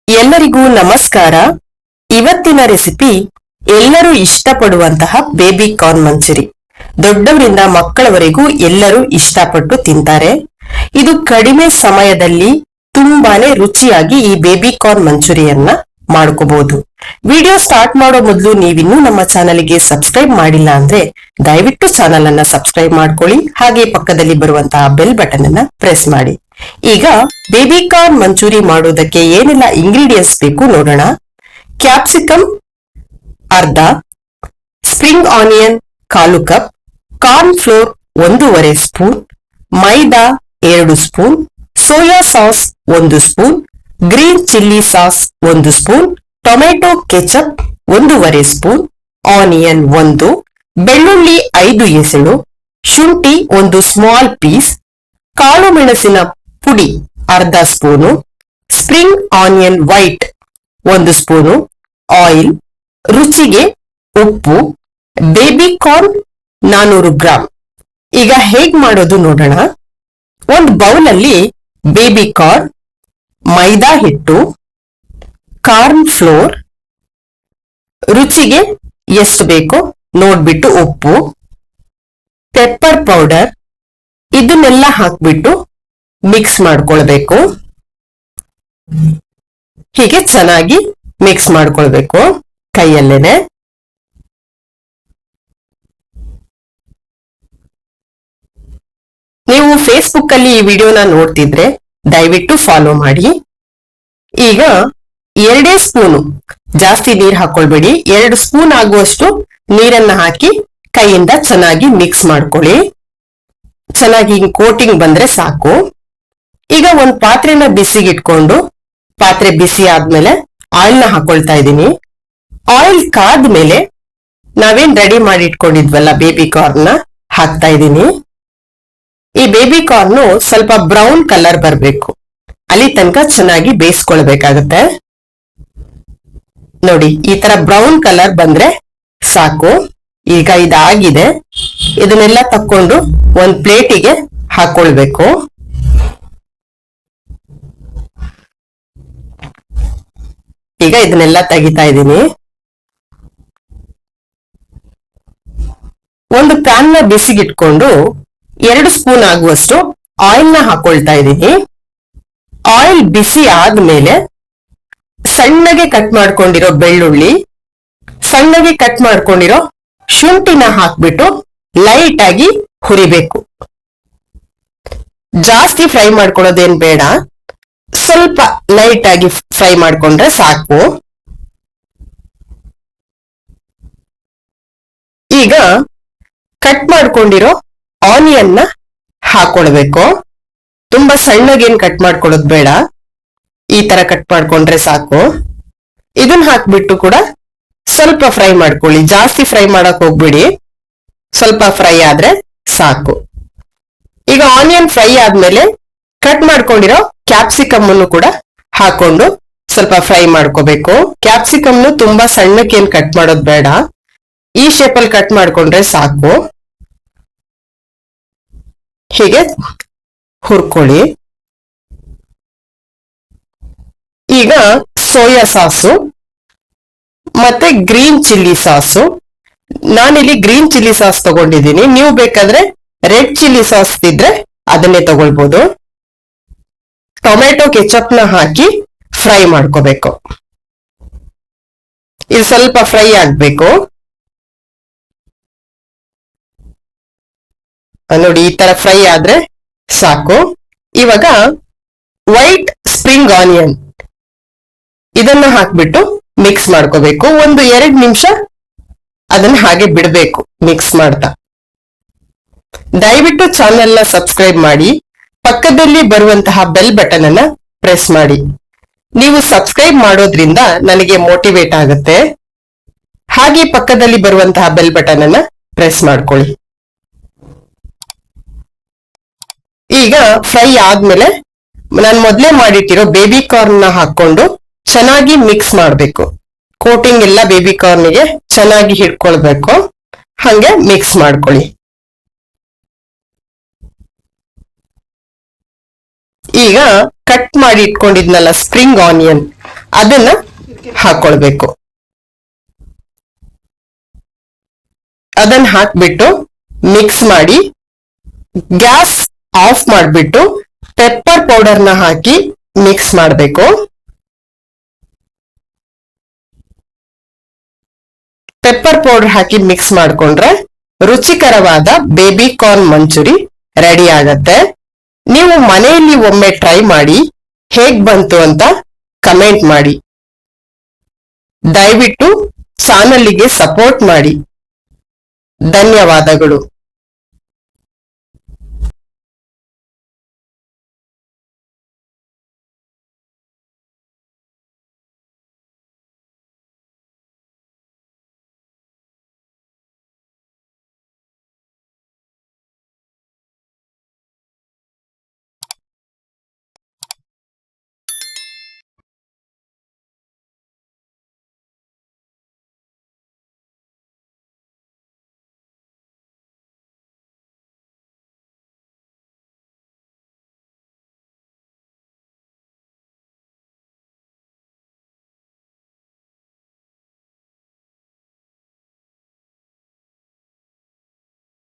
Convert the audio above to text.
ಎಲ್ಲರಿಗೂ ನಮಸ್ಕಾರ. ಇವತ್ತಿನ ರೆಸಿಪಿ ಎಲ್ಲರೂ ಇಷ್ಟಪಡುವಂತಹ ಬೇಬಿ ಕಾರ್ನ್ ಮಂಚೂರಿ. ದೊಡ್ಡವರಿಂದ ಮಕ್ಕಳವರೆಗೂ ಎಲ್ಲರೂ ಇಷ್ಟಪಟ್ಟು ತಿಂತಾರೆ. ಇದು ಕಡಿಮೆ ಸಮಯದಲ್ಲಿ ತುಂಬಾನೇ ರುಚಿಯಾಗಿ ಈ ಬೇಬಿ ಕಾರ್ನ್ ಮಂಚೂರಿಯನ್ನ ಮಾಡ್ಕೋಬಹುದು. ವಿಡಿಯೋ ಸ್ಟಾರ್ಟ್ ಮಾಡೋ ಮೊದಲು ನೀವಿನ್ನೂ ನಮ್ಮ ಚಾನಲ್ಗೆ ಸಬ್ಸ್ಕ್ರೈಬ್ ಮಾಡಿಲ್ಲ ಅಂದ್ರೆ ದಯವಿಟ್ಟು ಚಾನಲ್ ಅನ್ನ ಸಬ್ಸ್ಕ್ರೈಬ್ ಮಾಡ್ಕೊಳ್ಳಿ. ಹಾಗೆ ಪಕ್ಕದಲ್ಲಿ ಬರುವಂತಹ ಬೆಲ್ ಬಟನ್ ಅನ್ನ ಪ್ರೆಸ್ ಮಾಡಿ. ಈಗ ಬೇಬಿ ಕಾರ್ನ್ ಮಂಚೂರಿ ಮಾಡೋದಕ್ಕೆ ಏನೆಲ್ಲ ಇಂಗ್ರೀಡಿಯೆಂಟ್ಸ್ ಬೇಕು ನೋಡೋಣ. ಕ್ಯಾಪ್ಸಿಕಮ್ ಅರ್ಧ, spring onion 1/4 cup, corn flour 1.5 spoon, maida 2 spoon, soya sauce 1 spoon, green chilli sauce 1 spoon, tomato ketchup 1.5 spoon, onion 1, ಬೆಳ್ಳುಳ್ಳಿ 5 ಎಸಳು, ಶುಂಠಿ 1 ಸ್ಮಾಲ್ ಪೀಸ್, ಕಾಳು ಮೆಣಸಿನ ಪುಡಿ ಅರ್ಧ spoon, spring onion white 1 spoon, oil, ರುಚಿಗೆ ಉಪ್ಪು, ಬೇಬಿ ಕಾರ್ನ್ 400 ಗ್ರಾಮ್. ಈಗ ಹೇಗ್ ಮಾಡೋದು ನೋಡೋಣ. ಒಂದು ಬೌಲ್ ಅಲ್ಲಿ ಬೇಬಿ ಕಾರ್ನ್, ಮೈದಾ ಹಿಟ್ಟು, ಕಾರ್ನ್ ಫ್ಲೋರ್, ರುಚಿಗೆ ಎಷ್ಟು ಬೇಕೋ ನೋಡ್ಬಿಟ್ಟು ಉಪ್ಪು, ಪೆಪ್ಪರ್ ಪೌಡರ್, ಇದನ್ನೆಲ್ಲ ಹಾಕ್ಬಿಟ್ಟು ಮಿಕ್ಸ್ ಮಾಡ್ಕೊಳ್ಬೇಕು. ಹೀಗೆ ಚೆನ್ನಾಗಿ ಮಿಕ್ಸ್ ಮಾಡ್ಕೊಳ್ಬೇಕು ಕೈಯಲ್ಲೇನೆ. ನೀವು ಫೇಸ್ಬುಕ್ ಅಲ್ಲಿ ಈ ವಿಡಿಯೋನ ನೋಡ್ತಿದ್ರೆ ದಯವಿಟ್ಟು ಫಾಲೋ ಮಾಡಿ. ಈಗ 2 ಸ್ಪೂನು, ಜಾಸ್ತಿ ನೀರ್ ಹಾಕೊಳ್ಬೇಡಿ, 2 ಸ್ಪೂನ್ ಆಗುವಷ್ಟು ನೀರನ್ನ ಹಾಕಿ ಕೈಯಿಂದ ಚೆನ್ನಾಗಿ ಮಿಕ್ಸ್ ಮಾಡ್ಕೊಳ್ಳಿ. ಚೆನ್ನಾಗಿ ಕೋಟಿಂಗ್ ಬಂದ್ರೆ ಸಾಕು. ಈಗ ಒಂದ್ ಪಾತ್ರೆನ ಬಿಸಿಗಿಟ್ಕೊಂಡು, ಪಾತ್ರೆ ಬಿಸಿ ಆದ್ಮೇಲೆ ಆಯಿಲ್ ನ ಹಾಕೊಳ್ತಾ ಇದ್ದೀನಿ. ಆಯಿಲ್ ಕಾದ್ಮೇಲೆ ನಾವೇನ್ ರೆಡಿ ಮಾಡಿ ಇಟ್ಕೊಂಡಿದ್ವಲ್ಲ ಬೇಬಿ ಕಾರ್ನ್ ನ ಹಾಕ್ತಾ ಇದ್ದೀನಿ. ಈ ಬೇಬಿ ಕಾರ್ನ್ ಸ್ವಲ್ಪ ಬ್ರೌನ್ ಕಲರ್ ಬರ್ಬೇಕು, ಅಲ್ಲಿ ತನಕ ಚೆನ್ನಾಗಿ ಬೇಯಿಸ್ಕೊಳ್ಬೇಕಾಗತ್ತೆ. ನೋಡಿ, ಈ ತರ ಬ್ರೌನ್ ಕಲರ್ ಬಂದ್ರೆ ಸಾಕು. ಈಗ ಇದಾಗಿದೆ. ಇದನ್ನೆಲ್ಲ ತಕ್ಕೊಂಡು ಒಂದ್ ಪ್ಲೇಟಿಗೆ ಹಾಕೊಳ್ಬೇಕು. ಈಗ ಇದನ್ನೆಲ್ಲ ತೆಗಿತಾ ಇದ್ದೀನಿ. ಒಂದು ಪ್ಯಾನ್ ನ ಬಿಸಿಗಿಟ್ಕೊಂಡು 2 ಸ್ಪೂನ್ ಆಗುವಷ್ಟು ಆಯಿಲ್ ನ ಹಾಕೊಳ್ತಾ ಇದ್ದೀನಿ. ಆಯಿಲ್ ಬಿಸಿ ಆದ್ಮೇಲೆ ಸಣ್ಣಗೆ ಕಟ್ ಮಾಡ್ಕೊಂಡಿರೋ ಬೆಳ್ಳುಳ್ಳಿ, ಸಣ್ಣಗೆ ಕಟ್ ಮಾಡ್ಕೊಂಡಿರೋ ಶುಂಠಿನ ಹಾಕ್ಬಿಟ್ಟು ಲೈಟ್ ಆಗಿ ಹುರಿಬೇಕು. ಜಾಸ್ತಿ ಫ್ರೈ ಮಾಡ್ಕೊಳ್ಳೋದೇನ್ ಬೇಡ, ಸ್ವಲ್ಪ ಲೈಟ್ ಆಗಿ ಫ್ರೈ ಮಾಡ್ಕೊಂಡ್ರೆ ಸಾಕು. ಈಗ ಕಟ್ ಮಾಡ್ಕೊಂಡಿರೋ ಆನಿಯನ್ ನ ಹಾಕೊಳ್ಬೇಕು. ತುಂಬಾ ಸಣ್ಣಗೇನ್ ಕಟ್ ಮಾಡ್ಕೊಳ್ಳೋದು ಬೇಡ, ಈ ತರ ಕಟ್ ಮಾಡ್ಕೊಂಡ್ರೆ ಸಾಕು. ಇದನ್ನ ಹಾಕ್ಬಿಟ್ಟು ಕೂಡ ಸ್ವಲ್ಪ ಫ್ರೈ ಮಾಡ್ಕೊಳ್ಳಿ, ಜಾಸ್ತಿ ಫ್ರೈ ಮಾಡಕ್ ಹೋಗ್ಬಿಡಿ, ಸ್ವಲ್ಪ ಫ್ರೈ ಆದ್ರೆ ಸಾಕು. ಈಗ ಆನಿಯನ್ ಫ್ರೈ ಆದ್ಮೇಲೆ ಕಟ್ ಮಾಡ್ಕೊಂಡಿರೋ ಕ್ಯಾಪ್ಸಿಕಮ್ ಅನ್ನು ಕೂಡ ಹಾಕೊಂಡು ಸ್ವಲ್ಪ ಫ್ರೈ ಮಾಡ್ಕೋಬೇಕು. ಕ್ಯಾಪ್ಸಿಕಮ್ ತುಂಬಾ ಸಣ್ಣಕ್ಕೇನ್ ಕಟ್ ಮಾಡೋದು ಬೇಡ, ಈ ಶೇಪಲ್ಲಿ ಕಟ್ ಮಾಡ್ಕೊಂಡ್ರೆ ಸಾಕು. ಹೀಗೆ ಹುರ್ಕೊಳ್ಳಿ. ಈಗ ಸೋಯಾ ಸಾಸು ಮತ್ತೆ ಗ್ರೀನ್ ಚಿಲ್ಲಿ ಸಾಸು, ನಾನಿಲ್ಲಿ ಗ್ರೀನ್ ಚಿಲ್ಲಿ ಸಾಸ್ ತಗೊಂಡಿದ್ದೀನಿ. ನೀವು ಬೇಕಾದ್ರೆ ರೆಡ್ ಚಿಲ್ಲಿ ಸಾಸ್ ಇದ್ರೆ ಅದನ್ನೇ ತಗೊಳ್ಬಹುದು. ಟೊಮೆಟೊ ಕೆಚಪ್ ನ ಹಾಕಿ ಫ್ರೈ ಮಾಡ್ಕೋಬೇಕು. ಇದು ಸ್ವಲ್ಪ ಫ್ರೈ ಆಗ್ಬೇಕು. ನೋಡಿ, ಈ ತರ ಫ್ರೈ ಆದ್ರೆ ಸಾಕು. ಇವಾಗ ವೈಟ್ ಸ್ಪ್ರಿಂಗ್ ಆನಿಯನ್ ಇದನ್ನ ಹಾಕ್ಬಿಟ್ಟು ಮಿಕ್ಸ್ ಮಾಡ್ಕೋಬೇಕು. 1-2 ನಿಮಿಷ ಅದನ್ನ ಹಾಗೆ ಬಿಡಬೇಕು ಮಿಕ್ಸ್ ಮಾಡ್ತಾ. ದಯವಿಟ್ಟು ಚಾನೆಲ್ ನ ಸಬ್ಸ್ಕ್ರೈಬ್ ಮಾಡಿ, ಪಕ್ಕದಲ್ಲಿ ಬರುವಂತಹ ಬೆಲ್ ಬಟನ್ ಅನ್ನ ಪ್ರೆಸ್ ಮಾಡಿ. ನೀವು ಸಬ್ಸ್ಕ್ರೈಬ್ ಮಾಡೋದ್ರಿಂದ ನನಗೆ ಮೋಟಿವೇಟ್ ಆಗುತ್ತೆ. ಹಾಗೆ ಪಕ್ಕದಲ್ಲಿ ಬರುವಂತಹ ಬೆಲ್ ಬಟನ್ ಅನ್ನ ಪ್ರೆಸ್ ಮಾಡ್ಕೊಳ್ಳಿ. ಈಗ ಫ್ರೈ ಆದ್ಮೇಲೆ ನಾನು ಮೊದಲೇ ಮಾಡಿಟ್ಟಿರೋ ಬೇಬಿ ಕಾರ್ನ್ ನ ಹಾಕೊಂಡು ಚೆನ್ನಾಗಿ ಮಿಕ್ಸ್ ಮಾಡ್ಬೇಕು. ಕೋಟಿಂಗ್ ಎಲ್ಲ ಬೇಬಿ ಕಾರ್ನ್ಗೆ ಚೆನ್ನಾಗಿ ಹಿಡ್ಕೊಳ್ಬೇಕು. ಹಂಗೆ ಮಿಕ್ಸ್ ಮಾಡ್ಕೊಳ್ಳಿ. ಈಗ ಕಟ್ ಮಾಡಿ ಇಟ್ಕೊಂಡಿದ್ನಲ್ಲ ಸ್ಪ್ರಿಂಗ್ ಆನಿಯನ್, ಅದನ್ನ ಹಾಕೊಳ್ಬೇಕು. ಅದನ್ನ ಹಾಕ್ಬಿಟ್ಟು ಮಿಕ್ಸ್ ಮಾಡಿ ಗ್ಯಾಸ್ ಆಫ್ ಮಾಡಿಬಿಟ್ಟು ಪೆಪ್ಪರ್ ಪೌಡರ್ನ ಹಾಕಿ ಮಿಕ್ಸ್ ಮಾಡಬೇಕು. ಪೆಪ್ಪರ್ ಪೌಡರ್ ಹಾಕಿ ಮಿಕ್ಸ್ ಮಾಡ್ಕೊಂಡ್ರೆ ರುಚಿಕರವಾದ ಬೇಬಿ ಕಾರ್ನ್ ಮಂಚೂರಿ ರೆಡಿ ಆಗತ್ತೆ. ನೀವು ಮನೆಯಲ್ಲಿ ಒಮ್ಮೆ ಟ್ರೈ ಮಾಡಿ ಹೇಗ್ ಬಂತು ಅಂತ ಕಮೆಂಟ್ ಮಾಡಿ. ದಯವಿಟ್ಟು ಚಾನಲ್ಗೆ ಸಪೋರ್ಟ್ ಮಾಡಿ. ಧನ್ಯವಾದಗಳು.